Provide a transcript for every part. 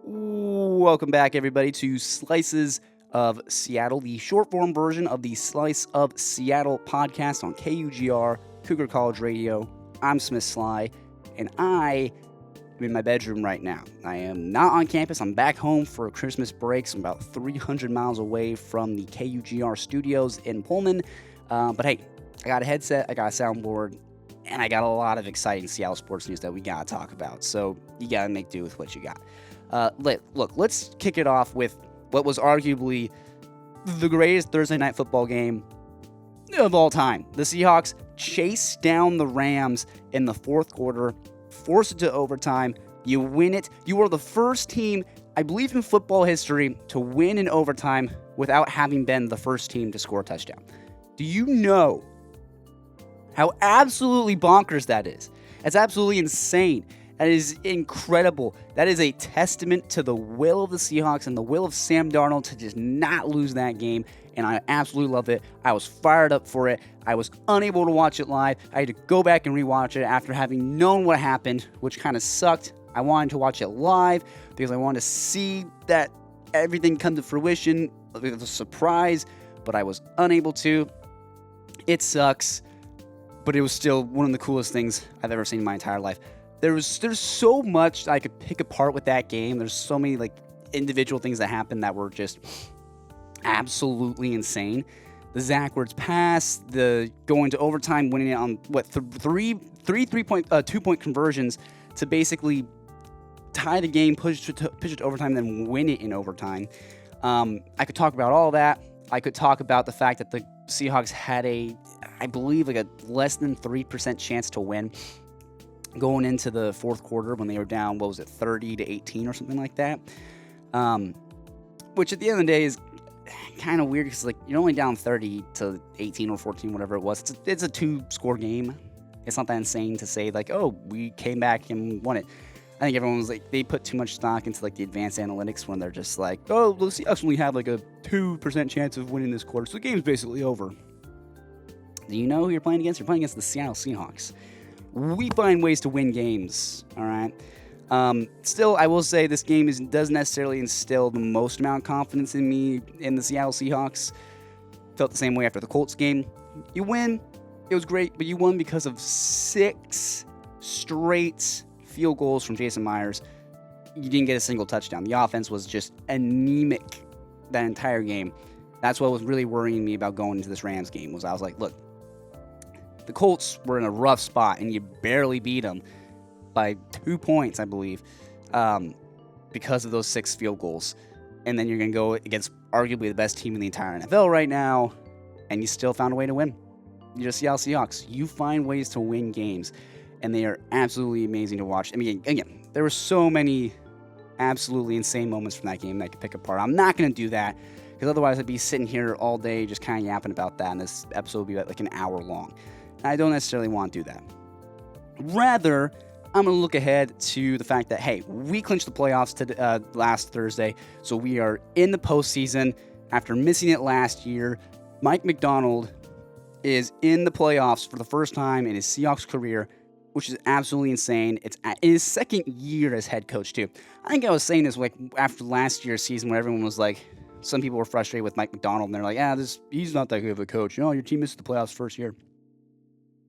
Welcome back, everybody, to Slices of Seattle, the short form version of the Slice of Seattle podcast on KUGR, Cougar College Radio. I'm Smith Sly, and I am in my bedroom right now. I am not on campus. I'm back home for a Christmas break. So I'm about 300 miles away from the KUGR studios in Pullman. But hey, I got a headset, I got a soundboard, and I got a lot of exciting Seattle sports news that we got to talk about. So you got to make do with what you got. Let's kick it off with what was arguably the greatest Thursday night football game of all time. The Seahawks chased down the Rams in the fourth quarter, forced it to overtime. You win it. You are the first team, I believe, in football history to win in overtime without having been the first team to score a touchdown. Do you know how absolutely bonkers that is? That's absolutely insane. That is incredible. That is a testament to the will of the Seahawks and the will of Sam Darnold to just not lose that game, and I absolutely love it. I was fired up for it. I was unable to watch it live. I had to go back and rewatch it after having known what happened, which kind of sucked. I wanted to watch it live because I wanted to see that everything come to fruition. It was a surprise, but I was unable to. It sucks, but it was still one of the coolest things I've ever seen in my entire life. There's so much I could pick apart with that game. There's so many individual things that happened that were just absolutely insane. The Zach Ertz pass, the going to overtime, winning it on three 2-point conversions to basically tie the game, push it to overtime, then win it in overtime. I could talk about all that. I could talk about the fact that the Seahawks had I believe a less than 3% chance to win going into the fourth quarter when they were down, 30-18 or something like that. Which at the end of the day is kind of weird because you're only down 30-18 or 14, whatever it was. It's a 2-score game. It's not that insane to say we came back and won it. I think everyone was they put too much stock into the advanced analytics when they're just the Seahawks only have a 2% chance of winning this quarter, so the game's basically over. Do you know who you're playing against? You're playing against the Seattle Seahawks. We find ways to win games, all right? Still, I will say this game doesn't necessarily instill the most amount of confidence in me in the Seattle Seahawks. Felt the same way after the Colts game. You win. It was great, but you won because of 6 straight field goals from Jason Myers. You didn't get a single touchdown. The offense was just anemic that entire game. That's what was really worrying me about going into this Rams game was I was like, look, the Colts were in a rough spot, and you barely beat them by 2 points, I believe, because of those 6 field goals. And then you're going to go against arguably the best team in the entire NFL right now, and you still found a way to win. You're the Seattle Seahawks. You find ways to win games, and they are absolutely amazing to watch. I mean, again, there were so many absolutely insane moments from that game that I could pick apart. I'm not going to do that, because otherwise I'd be sitting here all day just kind of yapping about that, and this episode would be an hour long. I don't necessarily want to do that. Rather, I'm going to look ahead to the fact that, hey, we clinched the playoffs last Thursday, so we are in the postseason after missing it last year. Mike Macdonald is in the playoffs for the first time in his Seahawks career, which is absolutely insane. It's in his second year as head coach, too. I think I was saying this after last year's season where everyone was some people were frustrated with Mike Macdonald, and they're he's not that good of a coach. Your team missed the playoffs first year.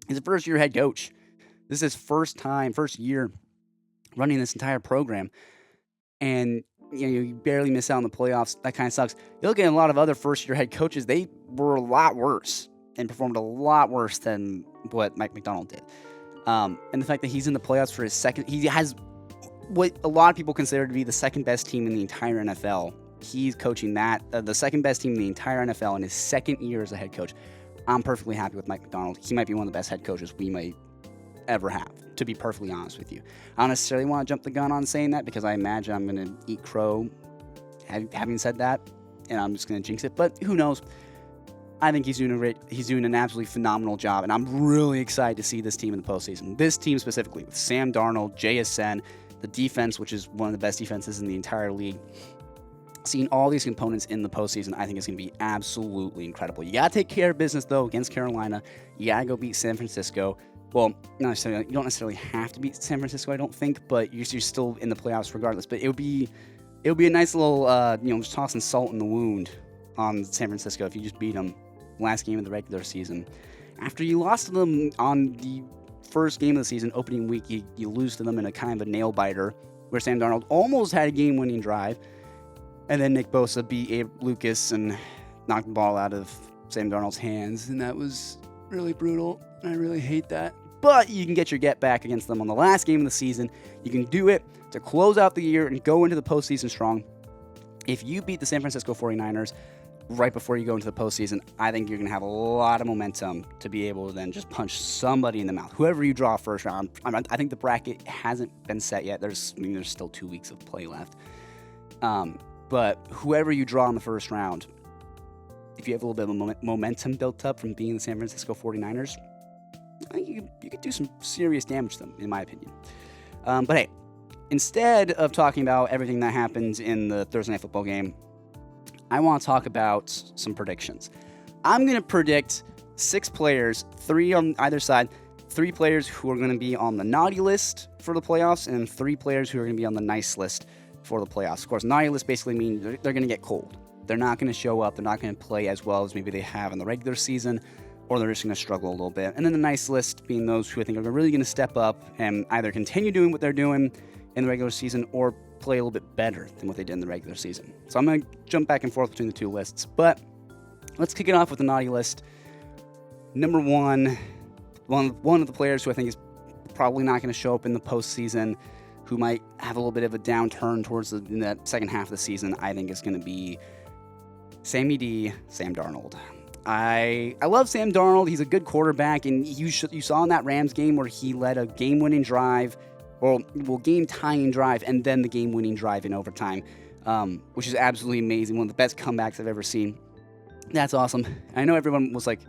He's a first-year head coach. This is his first year running this entire program. And, you barely miss out on the playoffs. That kind of sucks. You look at a lot of other first-year head coaches, they were a lot worse and performed a lot worse than what Mike Macdonald did. And the fact that he's in the playoffs for his second, he has what a lot of people consider to be the second-best team in the entire NFL. He's coaching the second-best team in the entire NFL in his second year as a head coach. I'm perfectly happy with Mike Macdonald. He might be one of the best head coaches we might ever have, to be perfectly honest with you. I don't necessarily want to jump the gun on saying that because I imagine I'm going to eat crow having said that, and I'm just going to jinx it, but who knows? I think he's doing an absolutely phenomenal job, and I'm really excited to see this team in the postseason. This team specifically, with Sam Darnold, JSN, the defense, which is one of the best defenses in the entire league. Seeing all these components in the postseason, I think is going to be absolutely incredible. You got to take care of business, though, against Carolina. You got to go beat San Francisco. Well, not necessarily, you don't necessarily have to beat San Francisco, I don't think, but you're still in the playoffs regardless. But it would be it'll be a nice little, just tossing salt in the wound on San Francisco if you just beat them last game of the regular season. After you lost to them on the first game of the season, opening week, you lose to them in a kind of a nail-biter where Sam Darnold almost had a game-winning drive, and then Nick Bosa beat Abe Lucas and knocked the ball out of Sam Darnold's hands, and that was really brutal. I really hate that. But you can get your get back against them on the last game of the season. You can do it to close out the year and go into the postseason strong. If you beat the San Francisco 49ers right before you go into the postseason, I think you're going to have a lot of momentum to be able to then just punch somebody in the mouth. Whoever you draw first round, I think the bracket hasn't been set yet. There's still 2 weeks of play left. But whoever you draw in the first round, if you have a little bit of momentum built up from being the San Francisco 49ers, I think you could do some serious damage to them, in my opinion. But hey, instead of talking about everything that happens in the Thursday Night Football game, I want to talk about some predictions. I'm going to predict 6 players, 3 on either side, 3 players who are going to be on the naughty list for the playoffs, and 3 players who are going to be on the nice list for the playoffs. Of course, naughty list basically means they're going to get cold. They're not going to show up. They're not going to play as well as maybe they have in the regular season, or they're just going to struggle a little bit. And then the nice list being those who I think are really going to step up and either continue doing what they're doing in the regular season or play a little bit better than what they did in the regular season. So I'm going to jump back and forth between the 2 lists. But let's kick it off with the naughty list. Number one of the players who I think is probably not going to show up in the postseason, who might have a little bit of a downturn towards in that second half of the season, I think is going to be Sam Darnold. I love Sam Darnold. He's a good quarterback, and you saw in that Rams game where he led a game-winning drive, or game-tying drive, and then the game-winning drive in overtime, which is absolutely amazing. One of the best comebacks I've ever seen. That's awesome. I know everyone was like,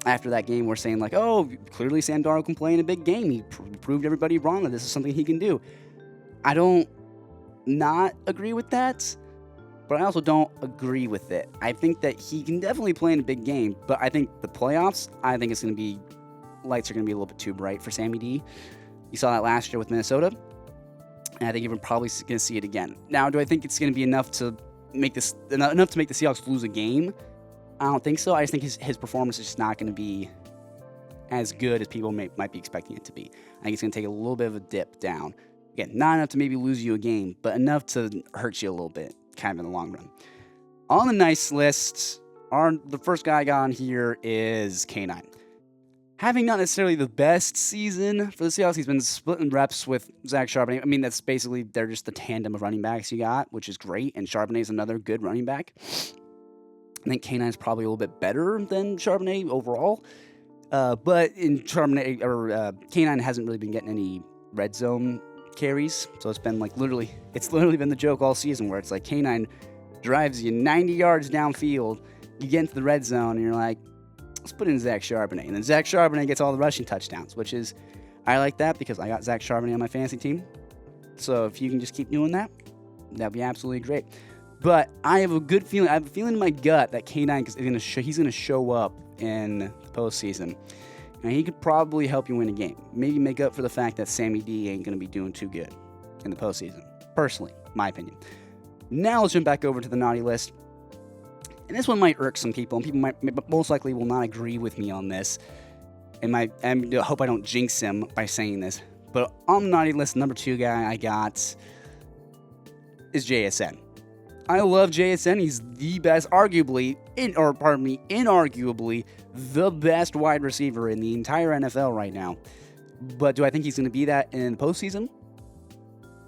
after that game, we're saying like, oh, clearly Sam Darnold can play in a big game. He proved everybody wrong that this is something he can do. I don't not agree with that, but I also don't agree with it. I think that he can definitely play in a big game, but I think the playoffs, lights are going to be a little bit too bright for Sammy D. You saw that last year with Minnesota, and I think you're probably going to see it again. Now, do I think it's going to be enough to make the Seahawks lose a game? I don't think so. I just think his performance is just not going to be as good as people might be expecting it to be. I think it's going to take a little bit of a dip down. Again, not enough to maybe lose you a game, but enough to hurt you a little bit, kind of in the long run. On the nice list, the first guy I got on here is K9. Having not necessarily the best season for the Seahawks, he's been splitting reps with Zach Charbonnet. I mean, that's basically, they're just the tandem of running backs you got, which is great, and Charbonnet is another good running back. I think K9 is probably a little bit better than Charbonnet overall, but in Charbonnet, K9 hasn't really been getting any red zone carries, so it's been literally been the joke all season where it's like K9 drives you 90 yards downfield, you get into the red zone, and you're like, let's put in Zach Charbonnet, and then Zach Charbonnet gets all the rushing touchdowns, which is, I like that because I got Zach Charbonnet on my fantasy team, so if you can just keep doing that, that'd be absolutely great. But I have a good feeling. I have a feeling in my gut that K9 he's going to show up in the postseason, and he could probably help you win a game. Maybe make up for the fact that Sammy D ain't going to be doing too good in the postseason. Personally, my opinion. Now let's jump back over to the naughty list, and this one might irk some people, and people most likely will not agree with me on this. And I hope I don't jinx him by saying this, but on the naughty list, number 2 guy I got is JSN. I love JSN. He's the best, inarguably, the best wide receiver in the entire NFL right now. But do I think he's going to be that in the postseason?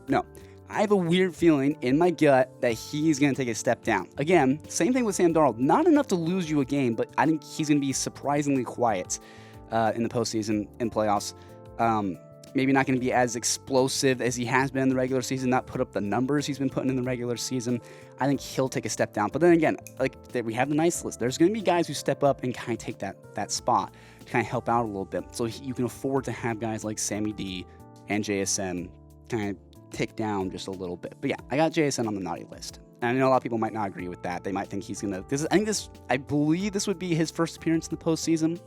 No. I have a weird feeling in my gut that he's going to take a step down. Again, same thing with Sam Darnold. Not enough to lose you a game, but I think he's going to be surprisingly quiet in the postseason and playoffs. Maybe not going to be as explosive as he has been in the regular season, not put up the numbers he's been putting in the regular season. I think he'll take a step down. But then again, we have the nice list. There's going to be guys who step up and kind of take that spot to kind of help out a little bit. So you can afford to have guys like Sammy D and JSN kind of tick down just a little bit. But yeah, I got JSN on the naughty list. And I know a lot of people might not agree with that. They might think he's going to... I believe this would be his first appearance in the postseason.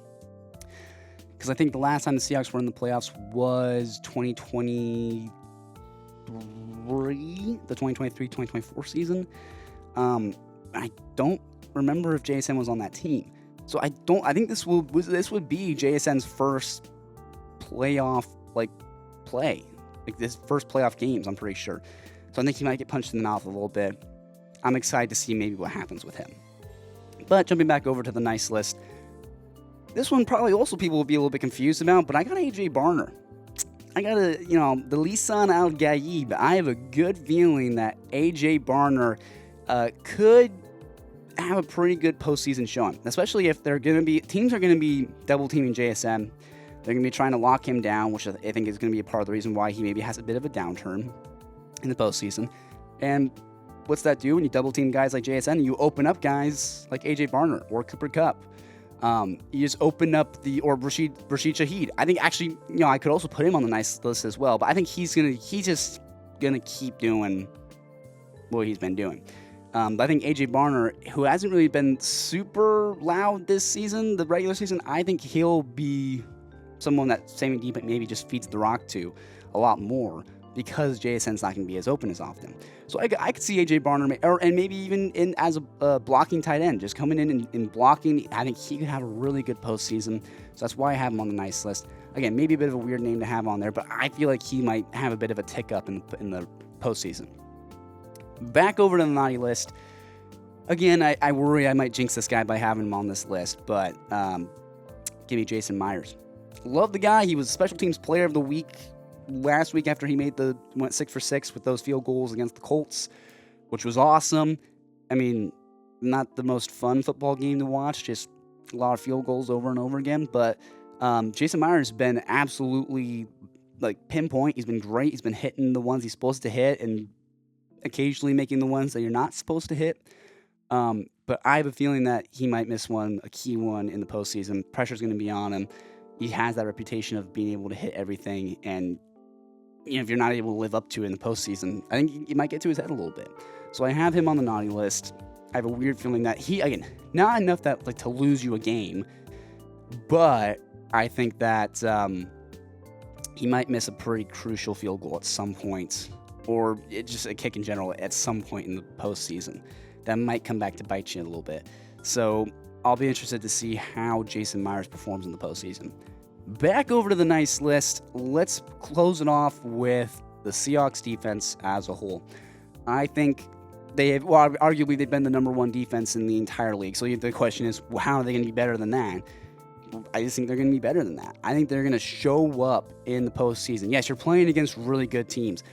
Because I think the last time the Seahawks were in the playoffs was 2020. the 2023-2024 season. I don't remember if JSN was on that team. So I think this would be JSN's first playoff play. Like this first playoff games, I'm pretty sure. So I think he might get punched in the mouth a little bit. I'm excited to see maybe what happens with him. But jumping back over to the nice list, this one probably also people will be a little bit confused about, but I got AJ Barner. I got the Lisan Al Gaib. I have a good feeling that AJ Barner could have a pretty good postseason showing, especially if teams are going to be double teaming JSN. They're going to be trying to lock him down, which I think is going to be a part of the reason why he maybe has a bit of a downturn in the postseason. And what's that do when you double team guys like JSN? You open up guys like AJ Barner or Cooper Kupp. You just open up or Rashid Shaheed. I think actually, I could also put him on the nice list as well, but I think he's just gonna keep doing what he's been doing. But I think AJ Barner, who hasn't really been super loud this season, the regular season, I think he'll be someone that Sammy D maybe just feeds the rock to a lot more because JSN's not going to be as open as often. So I could see AJ Barner, and maybe even as a blocking tight end, just coming in and blocking. I think he could have a really good postseason. So that's why I have him on the nice list. Again, maybe a bit of a weird name to have on there, but I feel like he might have a bit of a tick up in the postseason. Back over to the naughty list. Again, I worry I might jinx this guy by having him on this list, but give me Jason Myers. Love the guy. He was Special Teams Player of the Week last week after he went 6 for 6 with those field goals against the Colts, which was awesome. I mean, not the most fun football game to watch, just a lot of field goals over and over again. But Jason Myers has been absolutely pinpoint. He's been great. He's been hitting the ones he's supposed to hit and occasionally making the ones that you're not supposed to hit. But I have a feeling that he might miss a key one in the postseason. Pressure's going to be on him. He has that reputation of being able to hit everything, and if you're not able to live up to it in the postseason, I think it might get to his head a little bit. So I have him on the naughty list. I have a weird feeling that he, again, not enough that to lose you a game, but I think that he might miss a pretty crucial field goal at some point, or just a kick in general at some point in the postseason. That might come back to bite you a little bit. So I'll be interested to see how Jason Myers performs in the postseason. Back over to the nice list. Let's close it off with the Seahawks defense as a whole. I think arguably they've been the number one defense in the entire league. So the question is, how are they going to be better than that? I just think they're going to be better than that. I think they're going to show up in the postseason. Yes, you're playing against really good teams.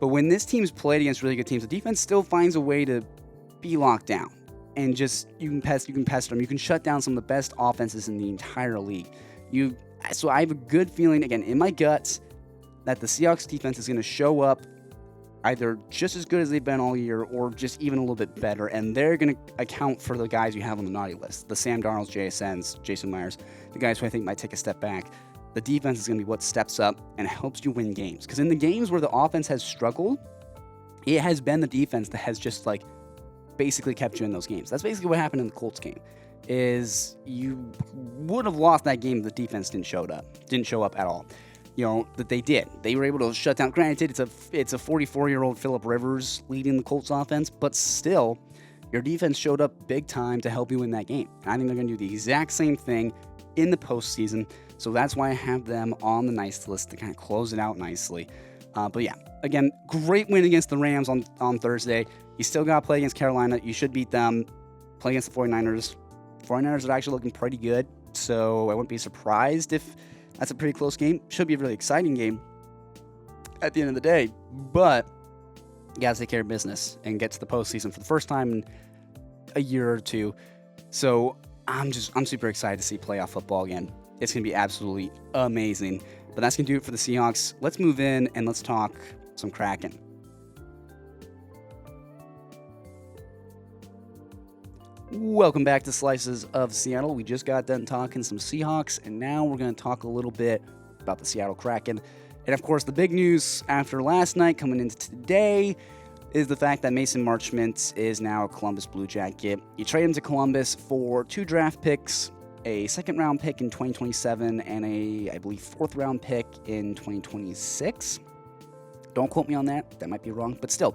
But when this team's played against really good teams, the defense still finds a way to be locked down. And just, you can pester them. You can shut down some of the best offenses in the entire league. So I have a good feeling, again, in my guts, that the Seahawks defense is going to show up either just as good as they've been all year or just even a little bit better. And they're going to account for the guys you have on the naughty list. The Sam Darnolds, JSNs, Jason Myers, the guys who I think might take a step back. The defense is going to be what steps up and helps you win games. Because in the games where the offense has struggled, it has been the defense that has just basically kept you in those games. That's basically what happened in the Colts game, is you would have lost that game if the defense didn't show up at all. That they did. They were able to shut down. Granted, it's a 44-year-old Phillip Rivers leading the Colts offense, but still, your defense showed up big time to help you win that game. And I think they're going to do the exact same thing in the postseason, so that's why I have them on the nice list to kind of close it out nicely. But yeah, again, great win against the Rams on Thursday. You still got to play against Carolina. You should beat them. Play against the 49ers. 49ers are actually looking pretty good, so I wouldn't be surprised if that's a pretty close game. Should be a really exciting game at the end of the day, but you got to take care of business and get to the postseason for the first time in a year or two. So I'm super excited to see playoff football again. It's going to be absolutely amazing. But that's going to do it for the Seahawks. Let's move in and let's talk some Kraken. Welcome back to Slices of Seattle. We just got done talking some Seahawks, and now we're going to talk a little bit about the Seattle Kraken. And of course, the big news after last night coming into today is the fact that Mason Marchment is now a Columbus Blue Jacket. You trade him to Columbus for 2 draft picks, a second-round pick in 2027, and I believe, 4th-round pick in 2026. Don't quote me on that. That might be wrong. But still,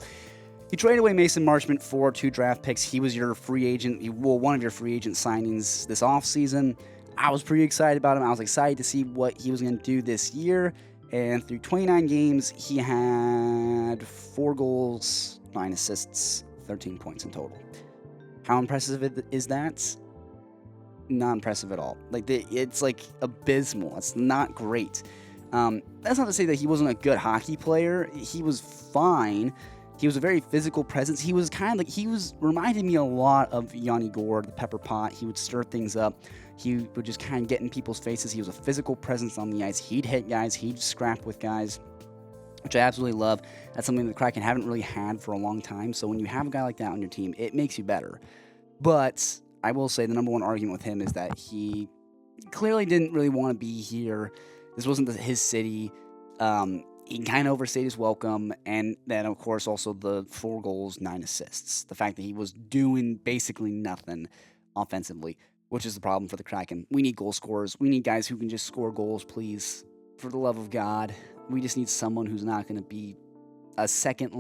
he traded away Mason Marchment for 2 draft picks. He was your free agent, one of your free agent signings this offseason. I was pretty excited about him. I was excited to see what he was going to do this year. And through 29 games, he had 4 goals, 9 assists, 13 points in total. How impressive is that? Not impressive at all. It's abysmal. It's not great. That's not to say that he wasn't a good hockey player. He was fine. He was a very physical presence. He was reminded me a lot of Yanni Gourde, the pepper pot. He would stir things up. He would just kind of get in people's faces. He was a physical presence on the ice. He'd hit guys. He'd scrap with guys, which I absolutely love. That's something the Kraken haven't really had for a long time. So when you have a guy like that on your team, it makes you better. But I will say the number one argument with him is that he clearly didn't really want to be here. This wasn't his city. He kind of overstayed his welcome. And then, of course, also the 4 goals, 9 assists. The fact that he was doing basically nothing offensively, which is the problem for the Kraken. We need goal scorers. We need guys who can just score goals, please. For the love of God. We just need someone who's not going to be a second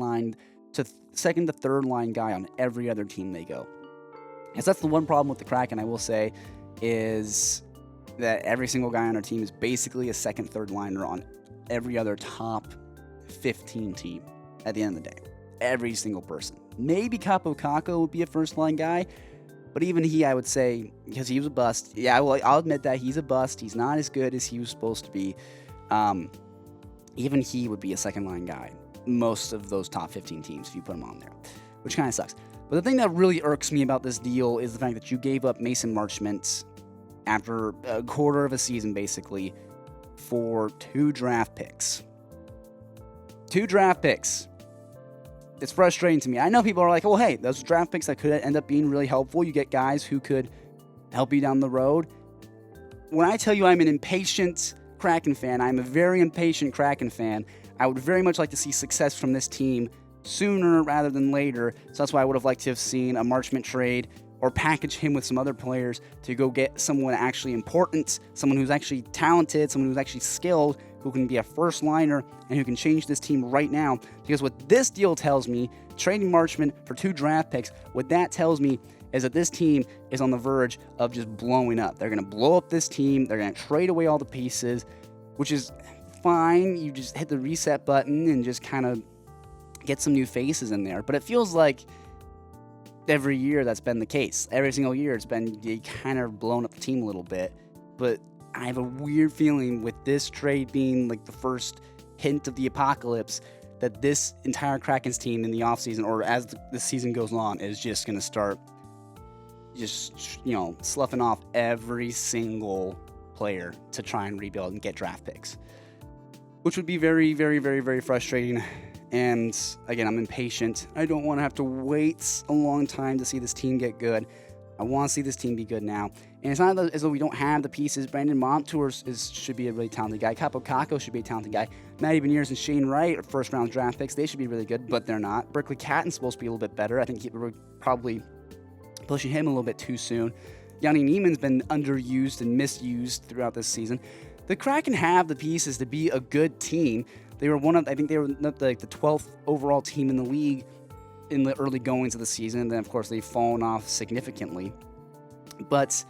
to third line guy on every other team they go. Because that's the one problem with the Kraken, I will say, is that every single guy on our team is basically a second, third liner on every other top 15 team at the end of the day. Every single person. Maybe Capo Caco would be a first line guy, but even he, I would say, because he was a bust. Yeah, well, I'll admit that he's a bust. He's not as good as he was supposed to be. Even he would be a second line guy. Most of those top 15 teams, if you put him on there, which kind of sucks. But the thing that really irks me about this deal is the fact that you gave up Mason Marchment after a quarter of a season, basically, for 2 draft picks. 2 draft picks. It's frustrating to me. I know people are like, well, hey, those draft picks that could end up being really helpful. You get guys who could help you down the road. When I tell you I'm an impatient Kraken fan, I'm a very impatient Kraken fan. I would very much like to see success from this team sooner rather than later. So that's why I would have liked to have seen a Marchment trade or package him with some other players to go get someone actually important, someone who's actually talented, someone who's actually skilled, who can be a first liner and who can change this team right now. Because what this deal tells me, trading Marchment for 2 draft picks, what that tells me is that this team is on the verge of just blowing up. They're going to blow up this team. They're going to trade away all the pieces, which is fine. You just hit the reset button and just kind of get some new faces in there. But it feels like every year that's been the case. Every single year it's been kind of blown up the team a little bit. But I have a weird feeling with this trade being like the first hint of the apocalypse that this entire Kraken's team in the offseason, or as the season goes on, is just going to start sloughing off every single player to try and rebuild and get draft picks, which would be very, very, very, very frustrating. And again, I'm impatient. I don't want to have to wait a long time to see this team get good. I want to see this team be good now. And it's not as though we don't have the pieces. Brandon Montour should be a really talented guy. Capo Caco should be a talented guy. Matty Beniers and Shane Wright are first-round draft picks. They should be really good, but they're not. Berkeley Catton's supposed to be a little bit better. I think we're probably pushing him a little bit too soon. Yanni Niemann's been underused and misused throughout this season. The Kraken have the pieces to be a good team. They were I think they were the 12th overall team in the league in the early goings of the season. And then, of course, they've fallen off significantly. But,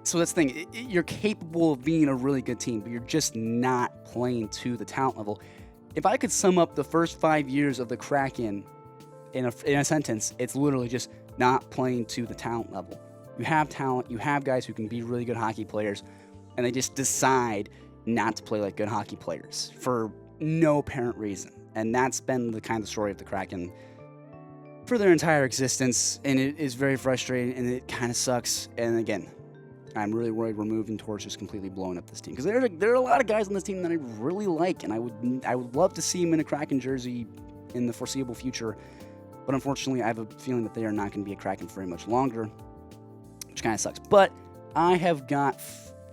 so that's the thing. You're capable of being a really good team, but you're just not playing to the talent level. If I could sum up the first 5 years of the Kraken in a sentence, it's literally just not playing to the talent level. You have talent. You have guys who can be really good hockey players, and they just decide not to play like good hockey players for no apparent reason. And that's been the kind of story of the Kraken for their entire existence, and it is very frustrating, and it kind of sucks. And again, I'm really worried we're moving towards just completely blowing up this team, because there are a lot of guys on this team that I really like, and I would love to see them in a Kraken jersey in the foreseeable future. But unfortunately, I have a feeling that they are not going to be a Kraken for very much longer, which kind of sucks. But I have got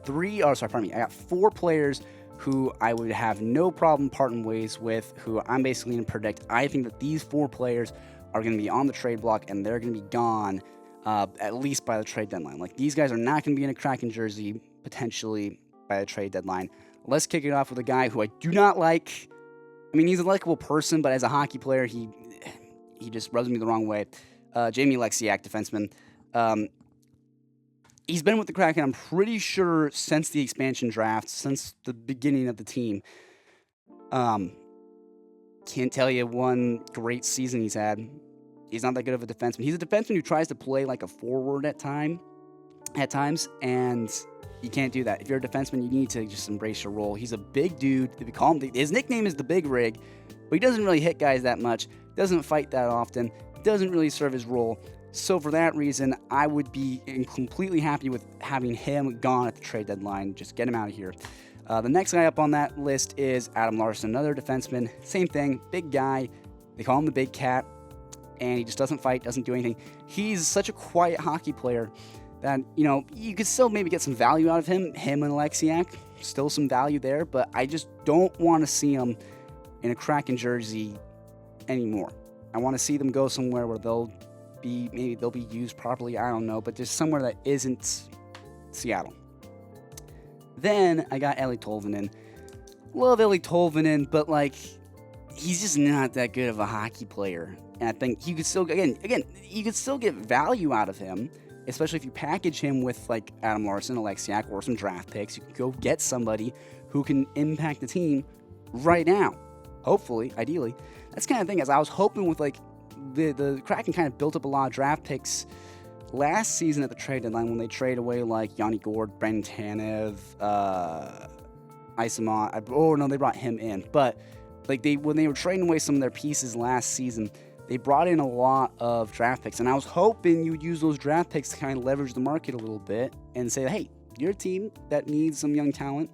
I got 4 players who I would have no problem parting ways with, who I'm basically going to predict. I think that these 4 players are going to be on the trade block, and they're going to be gone at least by the trade deadline. Like, these guys are not going to be in a Kraken jersey, potentially, by the trade deadline. Let's kick it off with a guy who I do not like. I mean, he's a likable person, but as a hockey player, he just rubs me the wrong way. Jamie Alexiak, defenseman. He's been with the Kraken, I'm pretty sure, since the expansion draft, since the beginning of the team. Can't tell you one great season he's had. He's not that good of a defenseman. He's a defenseman who tries to play like a forward at times, and you can't do that. If you're a defenseman, you need to just embrace your role. He's a big dude. We call him, his nickname is the Big Rig, but he doesn't really hit guys that much, doesn't fight that often, doesn't really serve his role. So for that reason, I would be completely happy with having him gone at the trade deadline. Just get him out of here. The next guy up on that list is Adam Larsson, another defenseman. Same thing, big guy. They call him the Big Cat, and he just doesn't fight, doesn't do anything. He's such a quiet hockey player that, you could still maybe get some value out of him and Alexiak. Still some value there, but I just don't want to see him in a Kraken jersey anymore. I want to see them go somewhere where maybe they'll be used properly, I don't know, but just somewhere that isn't Seattle. Then I got Eeli Tolvanen. Love Eeli Tolvanen, but he's just not that good of a hockey player. And I think you could still, you could still get value out of him, especially if you package him with Adam Larsson, Alexiak, or some draft picks. You can go get somebody who can impact the team right now. Hopefully, ideally. That's kind of thing, as I was hoping with the Kraken kind of built up a lot of draft picks last season at the trade deadline when they trade away Yanni Gourde, Brendan Tanev, Isamont. Oh no, they brought him in. But when they were trading away some of their pieces last season, they brought in a lot of draft picks, and I was hoping you'd use those draft picks to kind of leverage the market a little bit and say, hey, you're a team that needs some young talent,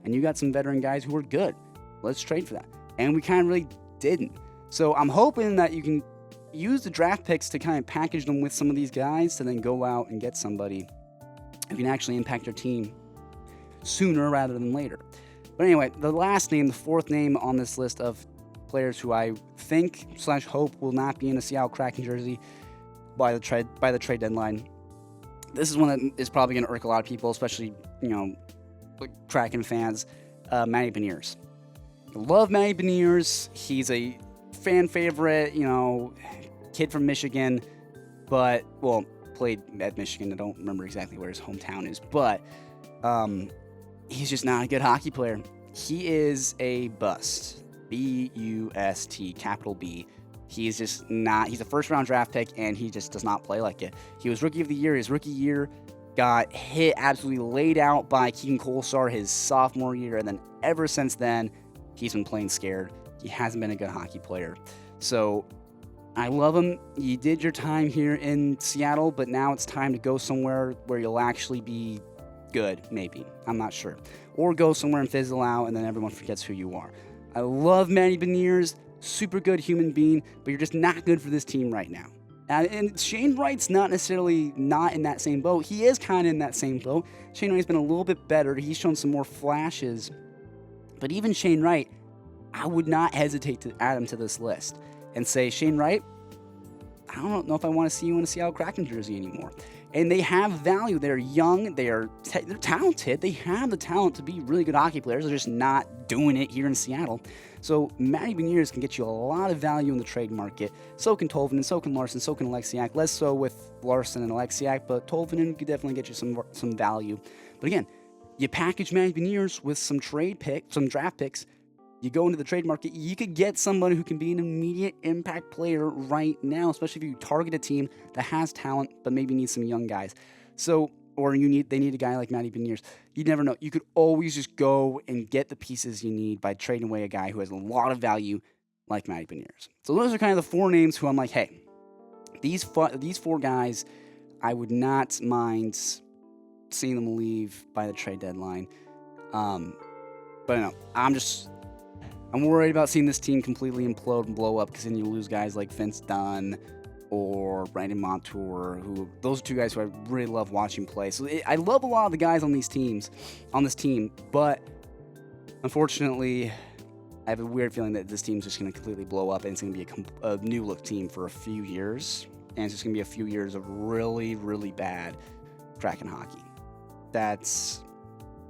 and you got some veteran guys who are good. Let's trade for that. And we kind of really didn't. So I'm hoping that you can use the draft picks to kind of package them with some of these guys to then go out and get somebody who can actually impact your team sooner rather than later. But anyway, the last name, the fourth name on this list of players who I think / hope will not be in a Seattle Kraken jersey by the trade deadline. This is one that is probably going to irk a lot of people, especially Kraken fans. Matty Beniers. I love Matty Beniers. He's a fan favorite, kid from Michigan, but played at Michigan. I don't remember exactly where his hometown is, but he's just not a good hockey player. He is a bust. B-U-S-T, capital B. He's just not. He's a first-round draft pick, and he just does not play like it. He was Rookie of the Year. His rookie year got hit, absolutely laid out by Keegan Kolesar his sophomore year, and then ever since then, he's been playing scared. He hasn't been a good hockey player. So I love him. You did your time here in Seattle, but now it's time to go somewhere where you'll actually be good, maybe. I'm not sure. Or go somewhere and fizzle out, and then everyone forgets who you are. I love Matty Beniers, super good human being, but you're just not good for this team right now. And Shane Wright's not necessarily not in that same boat. He is kind of in that same boat. Shane Wright's been a little bit better. He's shown some more flashes. But even Shane Wright, I would not hesitate to add him to this list and say, Shane Wright, I don't know if I want to see you in a Seattle Kraken jersey anymore. And they have value. They're young. They're talented. They have the talent to be really good hockey players. They're just not doing it here in Seattle. So Matty Beniers can get you a lot of value in the trade market. So can Tolvanen, so can Larsson, so can Alexiak. Less so with Larsson and Alexiak, but Tolvanen could definitely get you some value. But again, you package Matty Beniers with some draft picks. You go into the trade market, you could get somebody who can be an immediate impact player right now, especially if you target a team that has talent but maybe needs some young guys. So, or they need a guy like Matty Beniers. You never know. You could always just go and get the pieces you need by trading away a guy who has a lot of value like Matty Beniers. So those are kind of the four names who I'm like, hey, these four guys, I would not mind seeing them leave by the trade deadline. But no, I'm worried about seeing this team completely implode and blow up because then you lose guys like Vince Dunn or Brandon Montour, those are two guys who I really love watching play. So I love a lot of the guys on this team, but unfortunately, I have a weird feeling that this team's just going to completely blow up and it's going to be a new look team for a few years, and it's just going to be a few years of really, really bad Kraken hockey. That's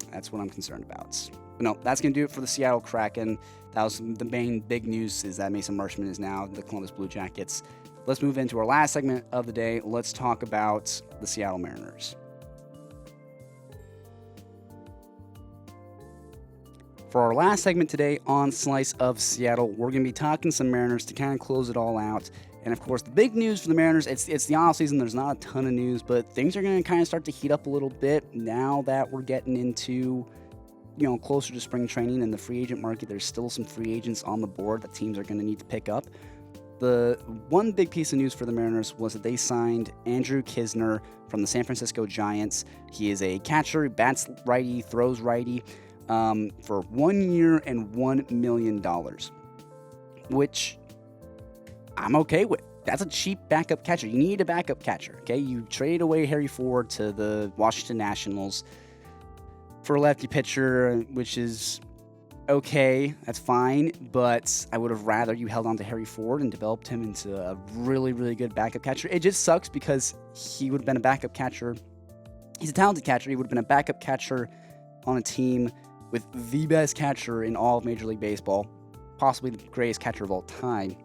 what I'm concerned about. But no, that's going to do it for the Seattle Kraken. That was the main big news, is that Mason Marchment is now the Columbus Blue Jackets. Let's move into our last segment of the day. Let's talk about the Seattle Mariners. For our last segment today on Slice of Seattle, we're going to be talking some Mariners to kind of close it all out. And of course, the big news for the Mariners, it's the offseason. There's not a ton of news, but things are going to kind of start to heat up a little bit now that we're getting into, closer to spring training and the free agent market. There's still some free agents on the board that teams are going to need to pick up. The one big piece of news for the Mariners was that they signed Andrew Kizner from the San Francisco Giants. He is a catcher, bats righty, throws righty, for 1 year and $1 million, which I'm okay with. That's a cheap backup catcher. You need a backup catcher, okay? You traded away Harry Ford to the Washington Nationals for a lefty pitcher, which is okay. That's fine, but I would have rather you held on to Harry Ford and developed him into a really, really good backup catcher. It just sucks because he would have been a backup catcher. He's a talented catcher. He would have been a backup catcher on a team with the best catcher in all of Major League Baseball, possibly the greatest catcher of all time.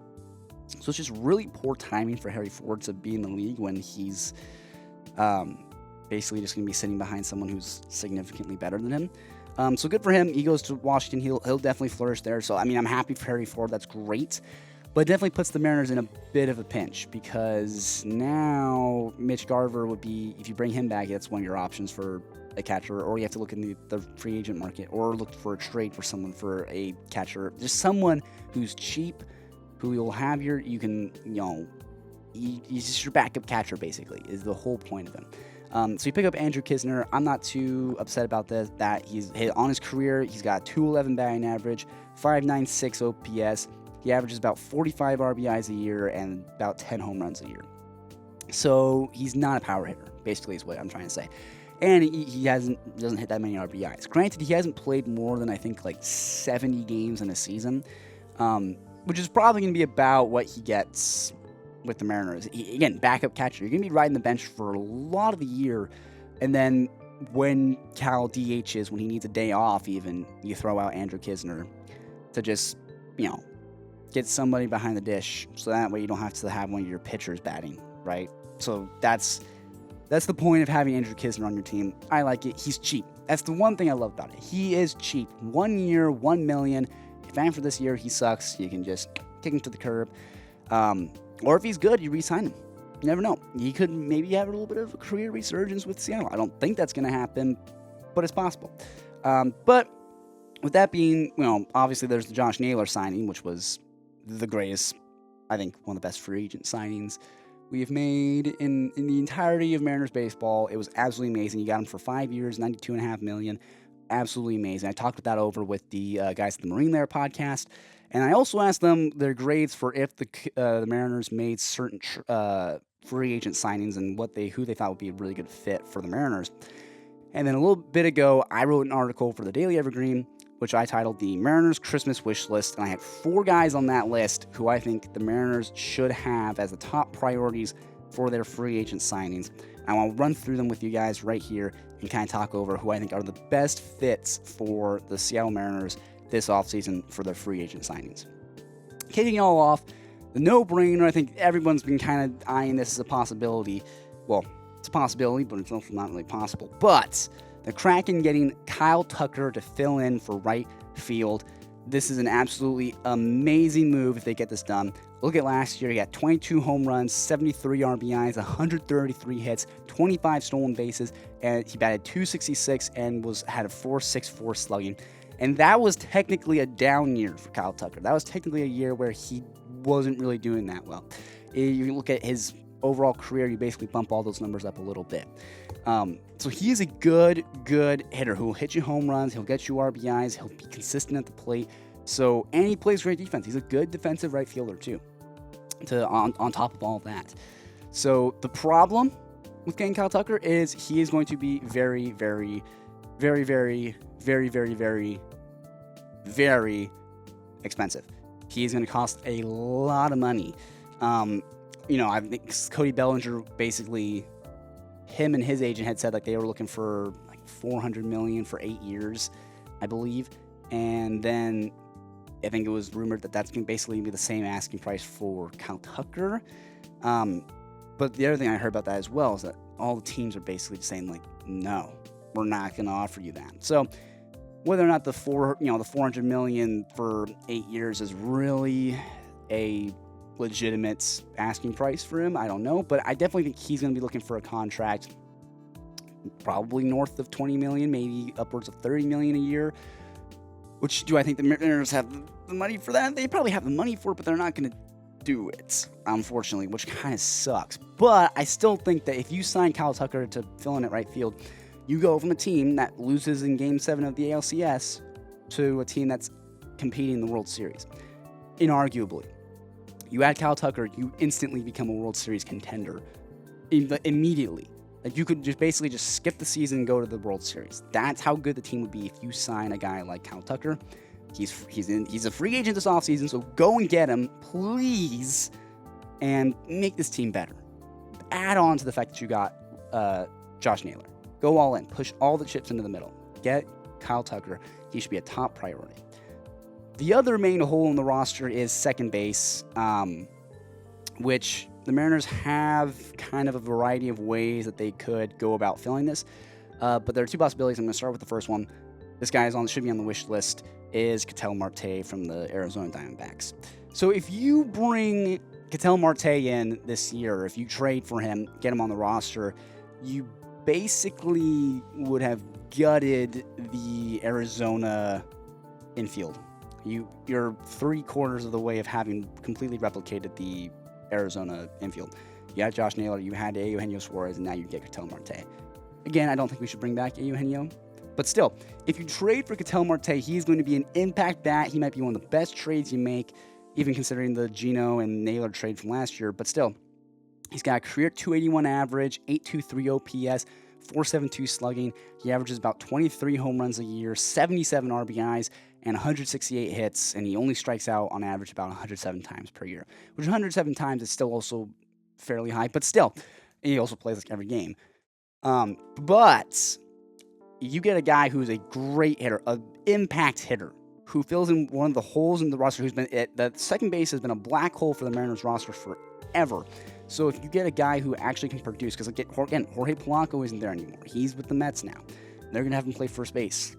So it's just really poor timing for Harry Ford to be in the league when he's basically just going to be sitting behind someone who's significantly better than him. So good for him. He goes to Washington. He'll definitely flourish there. So, I'm happy for Harry Ford. That's great. But it definitely puts the Mariners in a bit of a pinch because now Mitch Garver would be, if you bring him back, that's one of your options for a catcher, or you have to look in the free agent market or look for a trade for someone for a catcher. Just someone who's cheap, who you'll have he's just your backup catcher, basically, is the whole point of him. So you pick up Andrew Kizner. I'm not too upset about this. That on his career, he's got 211 batting average, 596 OPS. He averages about 45 RBIs a year and about 10 home runs a year. So he's not a power hitter, basically, is what I'm trying to say. And he doesn't hit that many RBIs. Granted, he hasn't played more than I think like 70 games in a season, which is probably going to be about what he gets with the Mariners. Again, backup catcher. You're going to be riding the bench for a lot of the year, and then when Cal DHs, when he needs a day off, even you throw out Andrew Kizner to just get somebody behind the dish, so that way you don't have to have one of your pitchers batting, right? So that's the point of having Andrew Kizner on your team. I like it. He's cheap. That's the one thing I love about it. He is cheap. 1 year, $1 million. If after this year he sucks, you can just kick him to the curb. Or if he's good, you re-sign him. You never know. He could maybe have a little bit of a career resurgence with Seattle. I don't think that's going to happen, but it's possible. But with that being, obviously there's the Josh Naylor signing, which was the greatest, I think, one of the best free agent signings we have made in the entirety of Mariners baseball. It was absolutely amazing. You got him for 5 years, $92.5 million. Absolutely amazing. I talked that over with the guys at the Marine Lair podcast, and I also asked them their grades for if the Mariners made certain free agent signings and who they thought would be a really good fit for the Mariners. And then a little bit ago, I wrote an article for the Daily Evergreen, which I titled The Mariners Christmas Wish List, and I had 4 guys on that list who I think the Mariners should have as the top priorities for their free agent signings. I want to run through them with you guys right here and kind of talk over who I think are the best fits for the Seattle Mariners this offseason for their free agent signings. Kicking it all off, the no-brainer, I think everyone's been kind of eyeing this as a possibility. Well, it's a possibility, but it's also not really possible. But the Kraken getting Kyle Tucker to fill in for right field. This is an absolutely amazing move if they get this done. Look at last year. He got 22 home runs, 73 RBIs, 133 hits, 25 stolen bases, and he batted .266 and had a .464 slugging. And that was technically a down year for Kyle Tucker. That was technically a year where he wasn't really doing that well. You look at his overall career, you basically bump all those numbers up a little bit. So he's a good hitter who will hit you home runs. He'll get you RBIs. He'll be consistent at the plate. And he plays great defense. He's a good defensive right fielder too. On top of all of that. So the problem with getting Kyle Tucker is he is going to be very, very, very, very, very, very, very, very expensive. He's going to cost a lot of money. I think Cody Bellinger, basically, him and his agent had said they were looking for $400 million for 8 years, I believe. And then I think it was rumored that that's going to basically be the same asking price for Kyle Tucker. But the other thing I heard about that as well is that all the teams are basically just saying, like, no, we're not going to offer you that. So whether or not the $400 million for 8 years is really a legitimate asking price for him, I don't know. But I definitely think he's going to be looking for a contract probably north of $20 million, maybe upwards of $30 million a year. Which, do I think the Mariners have the money for that? They probably have the money for it, but they're not going to do it, unfortunately, which kind of sucks. But I still think that if you sign Kyle Tucker to fill in at right field, you go from a team that loses in Game 7 of the ALCS to a team that's competing in the World Series. Inarguably. You add Kyle Tucker, you instantly become a World Series contender immediately. Like, you could just basically just skip the season and go to the World Series. That's how good the team would be if you sign a guy like Kyle Tucker. He's a free agent this offseason, so go and get him, please, and make this team better. Add on to the fact that you got Josh Naylor. Go all in. Push all the chips into the middle. Get Kyle Tucker. He should be a top priority. The other main hole in the roster is second base, which the Mariners have kind of a variety of ways that they could go about filling this. But there are two possibilities. I'm going to start with the first one. This guy should be on the wish list, is Ketel Marte from the Arizona Diamondbacks. So if you bring Ketel Marte in this year, if you trade for him, get him on the roster, you basically would have gutted the Arizona infield. You're 3/4 of the way of having completely replicated the Arizona infield. You had Josh Naylor, you had Eugenio Suarez, and now you get Ketel Marte. Again, I don't think we should bring back Eugenio, but still, if you trade for Ketel Marte, he's going to be an impact bat. He might be one of the best trades you make, even considering the Gino and Naylor trade from last year, but still, he's got a career .281 average, .823 OPS, .472 slugging. He averages about 23 home runs a year, 77 RBIs, and 168 hits, and he only strikes out on average about 107 times per year, which 107 times is still also fairly high, but still, he also plays like every game. But you get a guy who's a great hitter, an impact hitter, who fills in one of the holes in the roster, the second base has been a black hole for the Mariners roster forever. So if you get a guy who actually can produce, because again, Jorge Polanco isn't there anymore. He's with the Mets now. They're going to have him play first base.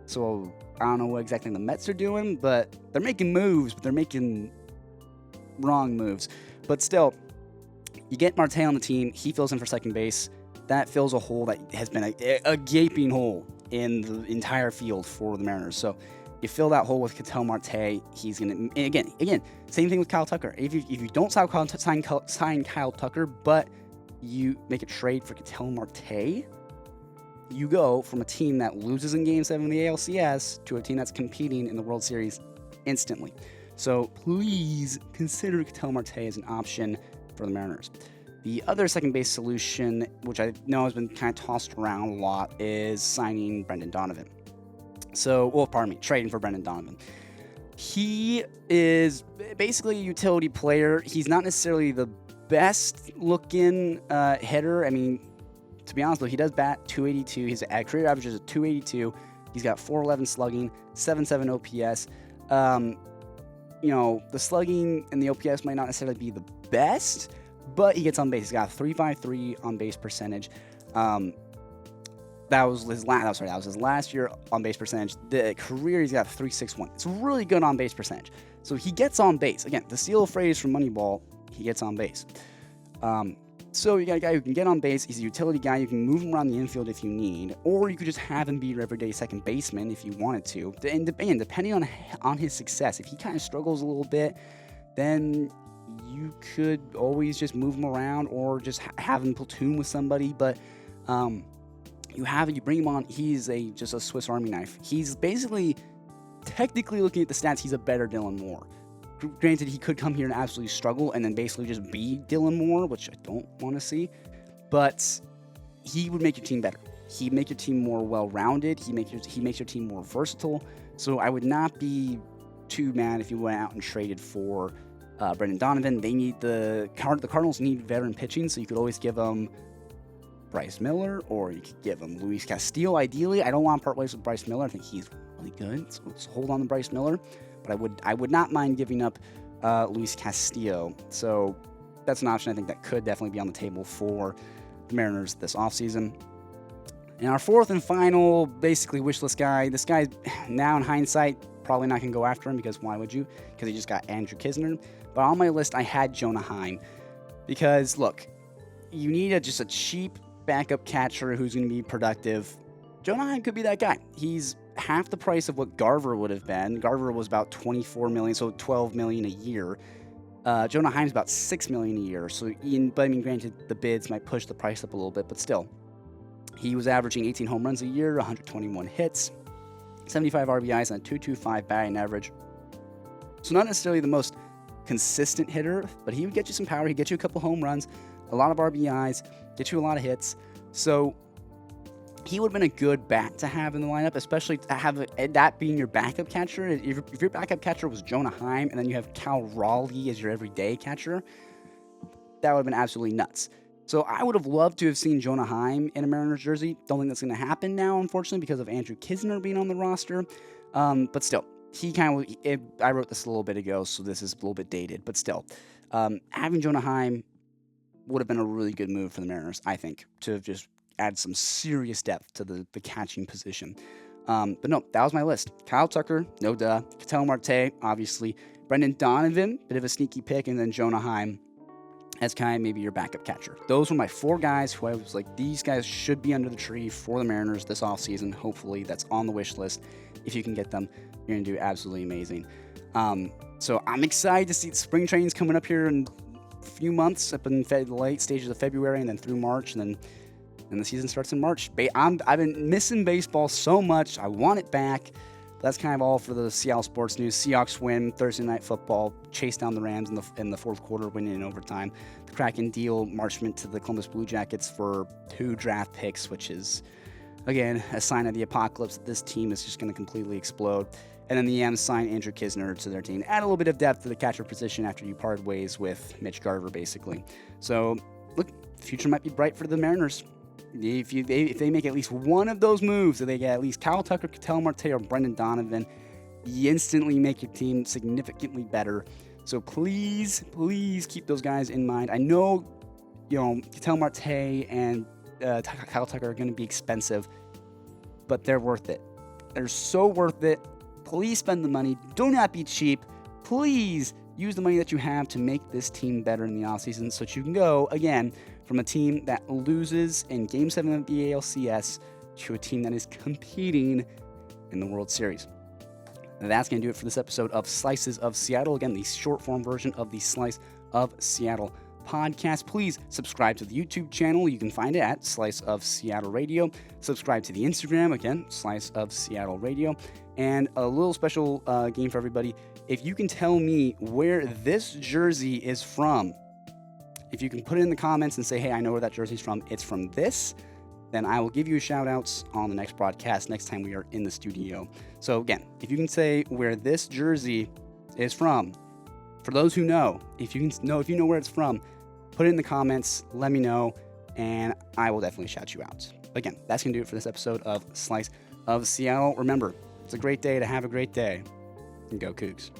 So I don't know what exactly the Mets are doing, but they're making moves, but they're making wrong moves. But still, you get Marte on the team. He fills in for second base. That fills a hole that has been a gaping hole in the entire field for the Mariners. So you fill that hole with Ketel Marte. He's going to, again, same thing with Kyle Tucker. If you don't sign Kyle Tucker, but you make a trade for Ketel Marte, you go from a team that loses in Game 7 of the ALCS to a team that's competing in the World Series instantly. So please consider Ketel Marte as an option for the Mariners. The other second base solution, which I know has been kind of tossed around a lot, is signing Brendan Donovan. Trading for Brendan Donovan. He is basically a utility player. He's not necessarily the best looking hitter. I mean, to be honest though, he does bat .282. His career average is a .282. He's got .411 slugging, .77 OPS. The slugging and the OPS might not necessarily be the best, but he gets on base. He's got a .353 on base percentage. That was his last year on base percentage. The career, he's got .361. It's really good on base percentage. So he gets on base. Again, the steal phrase from Moneyball, he gets on base. So you got a guy who can get on base. He's a utility guy. You can move him around the infield if you need, or you could just have him be your everyday second baseman if you wanted to. And depending on his success, if he kind of struggles a little bit, then you could always just move him around or just have him platoon with somebody. But you bring him on. He's just a Swiss Army knife. He's basically, technically looking at the stats, he's a better Dylan Moore. Granted, he could come here and absolutely struggle and then basically just be Dylan Moore, which I don't want to see. But he would make your team better. He'd make your team more well-rounded. He makes your team more versatile. So I would not be too mad if you went out and traded for Brendan Donovan. The Cardinals need veteran pitching, so you could always give them Bryce Miller, or you could give him Luis Castillo. Ideally, I don't want to part ways with Bryce Miller. I think he's really good. So let's hold on to Bryce Miller, but I would not mind giving up Luis Castillo. So that's an option I think that could definitely be on the table for the Mariners this offseason. And our fourth and final, basically wishlist guy. This guy, now in hindsight, probably not going to go after him because why would you? Because he just got Andrew Kizner. But on my list, I had Jonah Heim. Because, look, you need just a cheap backup catcher who's going to be productive. Jonah Heim could be that guy. He's half the price of what Garver would have been. Garver was about $24 million, so $12 million a year. Jonah Heim's about $6 million a year. So, but I mean, granted, the bids might push the price up a little bit, but still. He was averaging 18 home runs a year, 121 hits, 75 RBIs, and a 2.25 batting average. So not necessarily the most consistent hitter, but he would get you some power. He'd get you a couple home runs, a lot of RBIs, get you a lot of hits. So he would have been a good bat to have in the lineup, especially to have that being your backup catcher. If your backup catcher was Jonah Heim and then you have Cal Raleigh as your everyday catcher, that would have been absolutely nuts. So I would have loved to have seen Jonah Heim in a Mariners jersey. Don't think that's going to happen now, unfortunately, because of Andrew Kizner being on the roster. But still, I wrote this a little bit ago, so this is a little bit dated. But still, having Jonah Heim would have been a really good move for the Mariners, I think, to have just add some serious depth to the catching position. But no, that was my list. Kyle Tucker, no duh. Ketel Marte, obviously. Brendan Donovan, bit of a sneaky pick. And then Jonah Heim as kind of maybe your backup catcher. Those were my four guys who I was like, these guys should be under the tree for the Mariners this offseason. Hopefully that's on the wish list. If you can get them, you're going to do absolutely amazing. So I'm excited to see the spring training's coming up here in a few months, up in the late stages of February and then through March, and then the season starts in March. I've been missing baseball so much. I want it back. That's kind of all for the Seattle sports news. Seahawks win Thursday Night Football, chase down the Rams in the fourth quarter, winning in overtime. The Kraken deal Marchment to the Columbus Blue Jackets for 2 draft picks, which is, again, a sign of the apocalypse that this team is just going to completely explode. And then the Yams sign Andrew Kizner to their team. Add a little bit of depth to the catcher position after you parted ways with Mitch Garver, basically. So, look, the future might be bright for the Mariners. If they make at least one of those moves, if they get at least Kyle Tucker, Ketel Marte, or Brendan Donovan, you instantly make your team significantly better. So please keep those guys in mind. I know, Ketel Marte and Kyle Tucker are going to be expensive, but they're worth it. They're so worth it. Please spend the money. Do not be cheap. Please use the money that you have to make this team better in the offseason so that you can go, again, from a team that loses in Game 7 of the ALCS to a team that is competing in the World Series. And that's going to do it for this episode of Slices of Seattle. Again, the short-form version of the Slice of Seattle podcast. Please subscribe to the YouTube channel. You can find it at Slice of Seattle Radio. Subscribe to the Instagram, again, Slice of Seattle Radio. And a little special game for everybody. If you can tell me where this jersey is from, if you can put it in the comments and say, hey, I know where that jersey's from, it's from this, then I will give you a shout-outs on the next broadcast next time we are in the studio. So again, if you can say where this jersey is from, for those who know, if you know where it's from, put it in the comments, let me know, and I will definitely shout you out. Again, that's going to do it for this episode of Slice of Seattle. Remember, it's a great day to have a great day, and go Cougs.